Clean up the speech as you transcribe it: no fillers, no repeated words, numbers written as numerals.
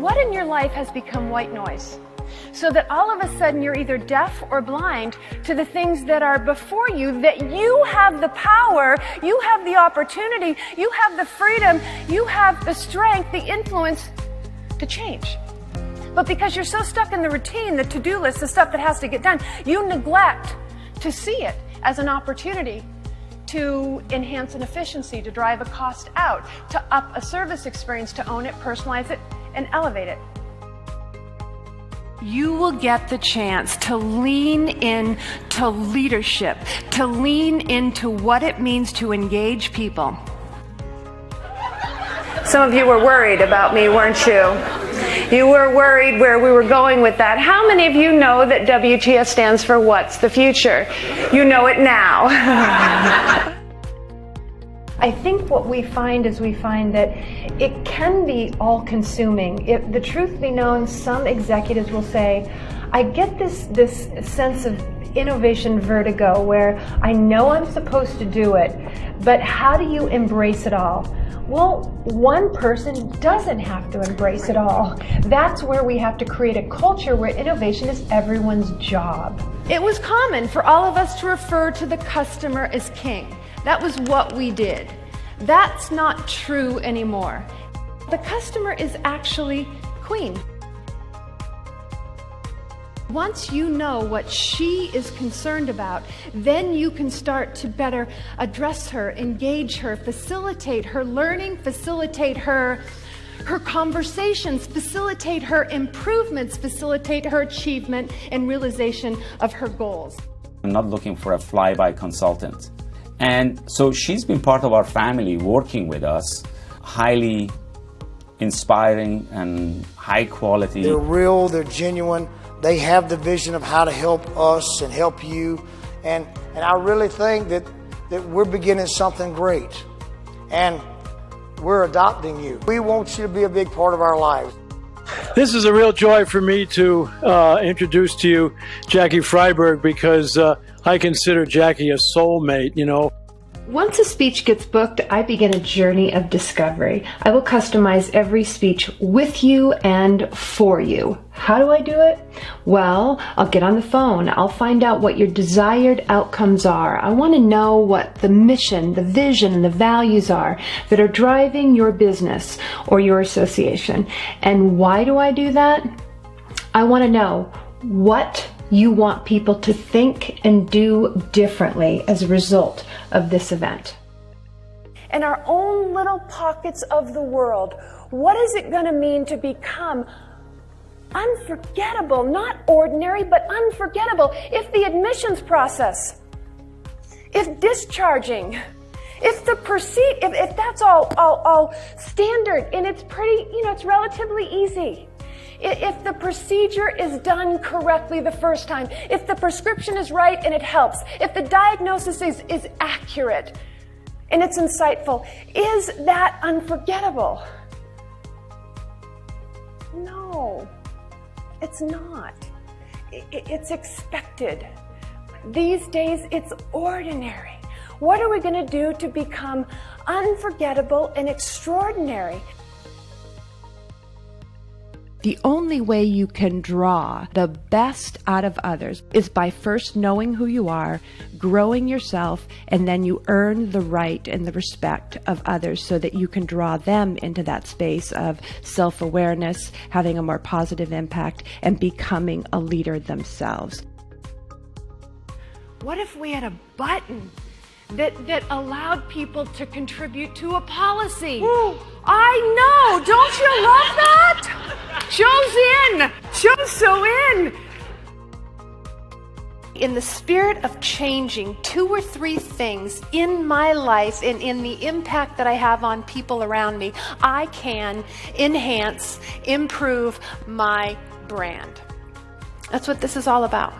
What in your life has become white noise? So that all of a sudden you're either deaf or blind to the things that are before you, that you have the power, you have the opportunity, you have the freedom, you have the strength, the influence to change. But because you're so stuck in the routine, the to-do list, the stuff that has to get done, you neglect to see it as an opportunity to enhance an efficiency, to drive a cost out, to up a service experience, to own it, personalize it, and elevate it. You will get the chance to lean into leadership, to lean into what it means to engage people. Some of you were worried about me, weren't you? You were worried where we were going with that. How many of you know that WTS stands for What's the Future? You know it now. I think what we find is we find that it can be all-consuming. If the truth be known, some executives will say, I get this sense of innovation vertigo where I know I'm supposed to do it, but how do you embrace it all? Well, one person doesn't have to embrace it all. That's where we have to create a culture where innovation is everyone's job. It was common for all of us to refer to the customer as king. That was what we did. That's not true anymore. The customer is actually queen. Once you know what she is concerned about, then you can start to better address her, engage her, facilitate her learning, facilitate her conversations, facilitate her improvements, facilitate her achievement and realization of her goals. I'm not looking for a fly-by consultant. And so she's been part of our family, working with us, highly inspiring and high quality. They're real, they're genuine. They have the vision of how to help us and help you. And I really think that we're beginning something great. And we're adopting you. We want you to be a big part of our lives. This is a real joy for me to introduce to you Jackie Freiberg, because I consider Jackie a soulmate, you know. Once a speech gets booked, I begin a journey of discovery. I will customize every speech with you and for you. How do I do it? Well, I'll get on the phone. I'll find out what your desired outcomes are. I want to know what the mission, the vision, and the values are that are driving your business or your association. And why do I do that? I want to know what you want people to think and do differently as a result of this event. In our own little pockets of the world, what is it going to mean to become unforgettable? Not ordinary, but unforgettable. If the admissions process, if discharging, if that's all standard and it's pretty, it's relatively easy. If the procedure is done correctly the first time, if the prescription is right and it helps, if the diagnosis is accurate and it's insightful, is that unforgettable? No, it's not. It's expected. These days, it's ordinary. What are we going to do to become unforgettable and extraordinary? The only way you can draw the best out of others is by first knowing who you are, growing yourself, and then you earn the right and the respect of others so that you can draw them into that space of self-awareness, having a more positive impact, and becoming a leader themselves. What if we had a button that allowed people to contribute to a policy? Woo. I know, don't you love that? Show's so in. In the spirit of changing 2 or 3 things in my life and in the impact that I have on people around me, I can enhance, improve my brand. That's what this is all about.